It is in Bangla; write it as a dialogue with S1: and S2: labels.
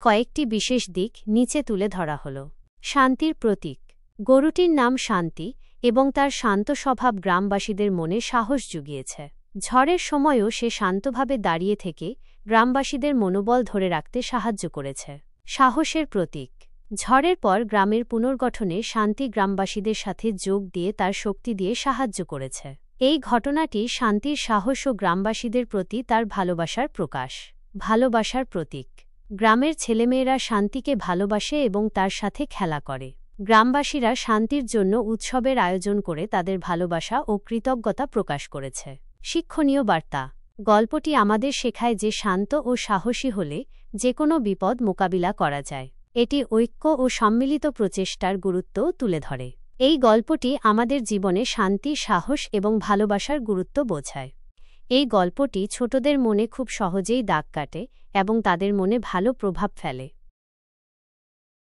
S1: কয়েকটি বিশেষ দিক নিচে তুলে ধরা হল। শান্তির প্রতীক। গরুটির নাম শান্তি এবং তার শান্ত স্বভাব গ্রামবাসীদের মনে সাহস জুগিয়েছে। ঝড়ের সময়ও সে শান্তভাবে দাঁড়িয়ে থেকে গ্রামবাসীদের মনোবল ধরে রাখতে সাহায্য করেছে। সাহসের প্রতীক। ঝড়ের পর গ্রামের পুনর্গঠনে শান্তি গ্রামবাসীদের সাথে যোগ দিয়ে তার শক্তি দিয়ে সাহায্য করেছে। এই ঘটনাটি শান্তির সাহস ও গ্রামবাসীদের প্রতি তার ভালোবাসার প্রকাশ। ভালোবাসার প্রতীক। গ্রামের ছেলেমেয়েরা শান্তিকে ভালোবাসে এবং তার সাথে খেলা করে। গ্রামবাসীরা শান্তির জন্য উৎসবের আয়োজন করে তাদের ভালোবাসা ও কৃতজ্ঞতা প্রকাশ করেছে। শিক্ষণীয় বার্তা। গল্পটি আমাদের শেখায় যে শান্ত ও সাহসী হলে যে কোনো বিপদ মোকাবিলা করা যায়। এটি ঐক্য ও সম্মিলিত প্রচেষ্টার গুরুত্বও তুলে ধরে। এই গল্পটি আমাদের জীবনে শান্তি, সাহস এবং ভালোবাসার গুরুত্ব বোঝায়। এই গল্পটি ছোটদের মনে খুব সহজেই দাগ কাটে এবং তাদের মনে ভালো প্রভাব ফেলে।